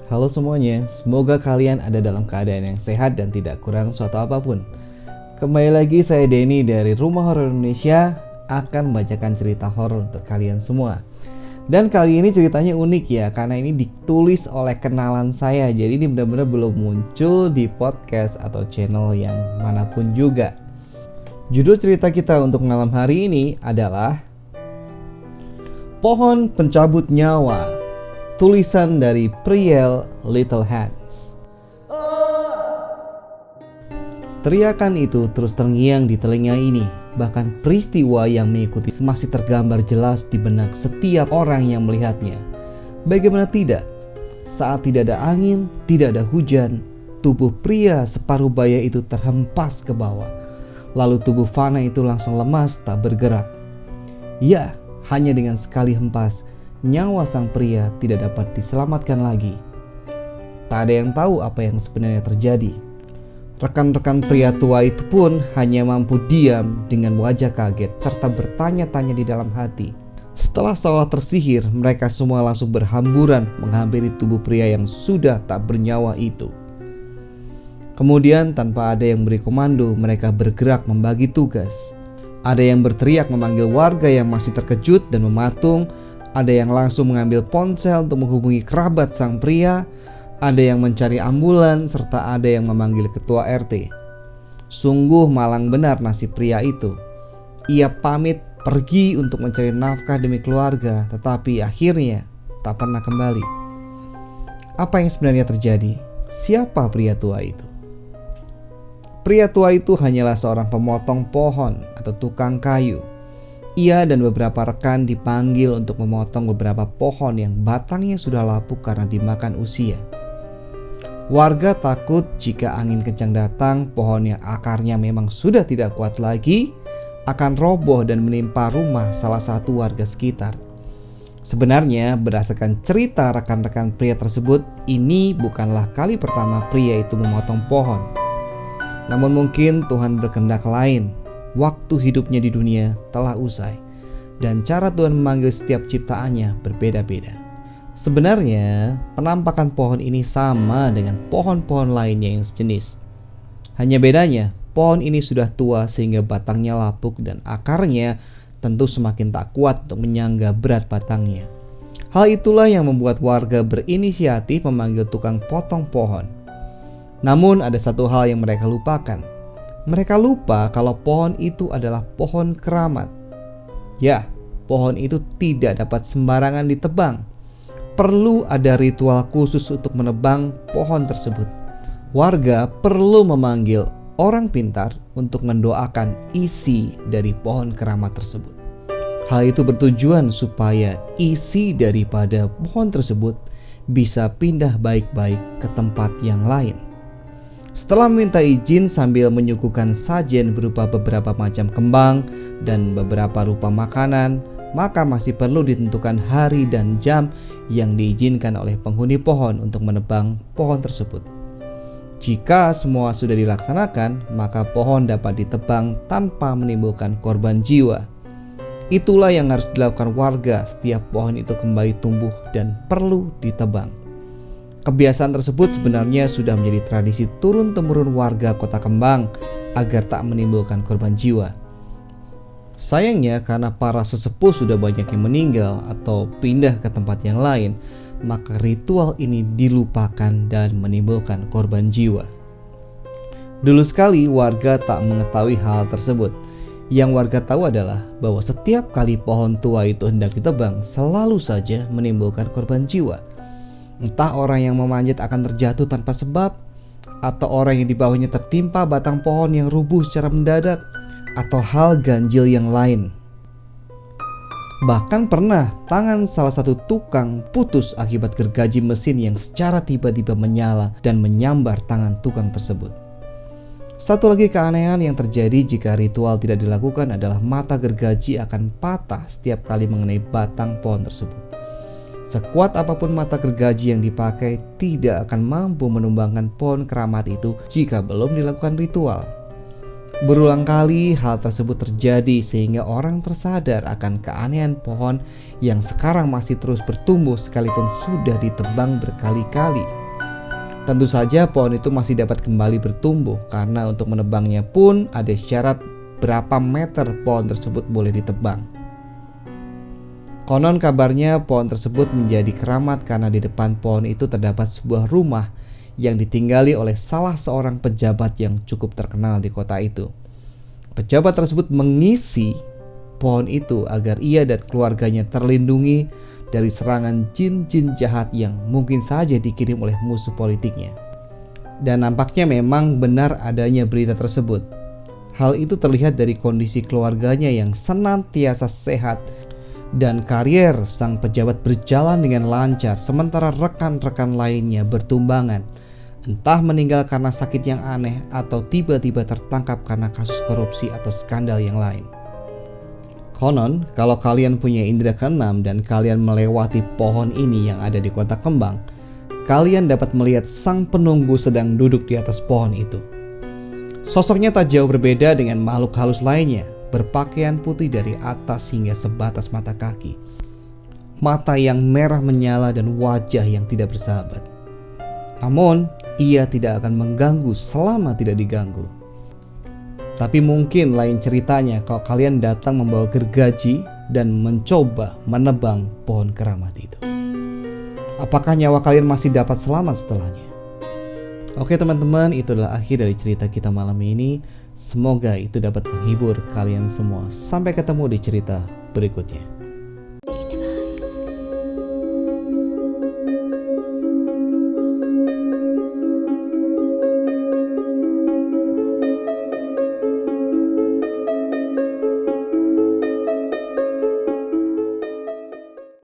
Halo semuanya, semoga kalian ada dalam keadaan yang sehat dan tidak kurang suatu apapun. Kembali lagi saya Denny dari Rumah Horor Indonesia akan membacakan cerita horor untuk kalian semua. Dan kali ini ceritanya unik ya, karena ini ditulis oleh kenalan saya. Jadi ini benar-benar belum muncul di podcast atau channel yang manapun juga. Judul cerita kita untuk malam hari ini adalah Pohon Pencabut Nyawa, tulisan dari Priel Little Hands. Teriakan itu terus terngiang di telinga ini. Bahkan peristiwa yang mengikuti masih tergambar jelas di benak setiap orang yang melihatnya. Bagaimana tidak? Saat tidak ada angin, tidak ada hujan, tubuh pria separuh baya itu terhempas ke bawah. Lalu tubuh Fana itu langsung lemas tak bergerak. Ya, hanya dengan sekali hempas, nyawa sang pria tidak dapat diselamatkan lagi. Tak ada yang tahu apa yang sebenarnya terjadi. Rekan-rekan pria tua itu pun hanya mampu diam dengan wajah kaget serta bertanya-tanya di dalam hati. Setelah seolah tersihir, mereka semua langsung berhamburan menghampiri tubuh pria yang sudah tak bernyawa itu. Kemudian tanpa ada yang beri komando, mereka bergerak membagi tugas. Ada yang berteriak memanggil warga yang masih terkejut dan mematung. Ada yang langsung mengambil ponsel untuk menghubungi kerabat sang pria. Ada yang mencari ambulan, serta ada yang memanggil ketua RT. Sungguh malang benar nasib pria itu. Ia pamit pergi untuk mencari nafkah demi keluarga, tetapi akhirnya tak pernah kembali. Apa yang sebenarnya terjadi? Siapa pria tua itu? Pria tua itu hanyalah seorang pemotong pohon atau tukang kayu. Ia dan beberapa rekan dipanggil untuk memotong beberapa pohon yang batangnya sudah lapuk karena dimakan usia. Warga takut jika angin kencang datang, pohon yang akarnya memang sudah tidak kuat lagi akan roboh dan menimpa rumah salah satu warga sekitar. Sebenarnya berdasarkan cerita rekan-rekan pria tersebut, ini bukanlah kali pertama pria itu memotong pohon. Namun mungkin Tuhan berkehendak lain. Waktu hidupnya di dunia telah usai, dan cara Tuhan memanggil setiap ciptaannya berbeda-beda. Sebenarnya penampakan pohon ini sama dengan pohon-pohon lainnya yang sejenis. Hanya bedanya pohon ini sudah tua sehingga batangnya lapuk dan akarnya tentu semakin tak kuat untuk menyangga berat batangnya. Hal itulah yang membuat warga berinisiatif memanggil tukang potong pohon. Namun ada satu hal yang mereka lupakan. Mereka lupa kalau pohon itu adalah pohon keramat. Ya, pohon itu tidak dapat sembarangan ditebang. Perlu ada ritual khusus untuk menebang pohon tersebut. Warga perlu memanggil orang pintar untuk mendoakan isi dari pohon keramat tersebut. Hal itu bertujuan supaya isi daripada pohon tersebut bisa pindah baik-baik ke tempat yang lain. Setelah meminta izin sambil menyuguhkan sajian berupa beberapa macam kembang dan beberapa rupa makanan, maka masih perlu ditentukan hari dan jam yang diizinkan oleh penghuni pohon untuk menebang pohon tersebut. Jika semua sudah dilaksanakan, maka pohon dapat ditebang tanpa menimbulkan korban jiwa. Itulah yang harus dilakukan warga setiap pohon itu kembali tumbuh dan perlu ditebang. Kebiasaan tersebut sebenarnya sudah menjadi tradisi turun-temurun warga Kota Kembang agar tak menimbulkan korban jiwa. Sayangnya karena para sesepuh sudah banyak yang meninggal atau pindah ke tempat yang lain, maka ritual ini dilupakan dan menimbulkan korban jiwa. Dulu sekali warga tak mengetahui hal tersebut. Yang warga tahu adalah bahwa setiap kali pohon tua itu hendak ditebang selalu saja menimbulkan korban jiwa. Entah orang yang memanjat akan terjatuh tanpa sebab, atau orang yang di bawahnya tertimpa batang pohon yang rubuh secara mendadak, atau hal ganjil yang lain. Bahkan pernah tangan salah satu tukang putus akibat gergaji mesin yang secara tiba-tiba menyala dan menyambar tangan tukang tersebut. Satu lagi keanehan yang terjadi jika ritual tidak dilakukan adalah mata gergaji akan patah setiap kali mengenai batang pohon tersebut. Sekuat apapun mata gergaji yang dipakai tidak akan mampu menumbangkan pohon keramat itu jika belum dilakukan ritual. Berulang kali hal tersebut terjadi sehingga orang tersadar akan keanehan pohon yang sekarang masih terus bertumbuh sekalipun sudah ditebang berkali-kali. Tentu saja pohon itu masih dapat kembali bertumbuh karena untuk menebangnya pun ada syarat berapa meter pohon tersebut boleh ditebang. Konon kabarnya pohon tersebut menjadi keramat karena di depan pohon itu terdapat sebuah rumah yang ditinggali oleh salah seorang pejabat yang cukup terkenal di kota itu. Pejabat tersebut mengisi pohon itu agar ia dan keluarganya terlindungi dari serangan jin-jin jahat yang mungkin saja dikirim oleh musuh politiknya. Dan nampaknya memang benar adanya berita tersebut. Hal itu terlihat dari kondisi keluarganya yang senantiasa sehat dan karier sang pejabat berjalan dengan lancar sementara rekan-rekan lainnya bertumbangan, entah meninggal karena sakit yang aneh atau tiba-tiba tertangkap karena kasus korupsi atau skandal yang lain. Konon, kalau kalian punya indera keenam dan kalian melewati pohon ini yang ada di kota kembang, kalian dapat melihat sang penunggu sedang duduk di atas pohon itu. Sosoknya tak jauh berbeda dengan makhluk halus lainnya, berpakaian putih dari atas hingga sebatas mata kaki, mata yang merah menyala dan wajah yang tidak bersahabat. Namun, ia tidak akan mengganggu selama tidak diganggu. Tapi mungkin lain ceritanya kalau kalian datang membawa gergaji dan mencoba menebang pohon keramat itu. Apakah nyawa kalian masih dapat selamat setelahnya? Oke teman-teman, itu adalah akhir dari cerita kita malam ini. Semoga itu dapat menghibur kalian semua. Sampai ketemu di cerita berikutnya.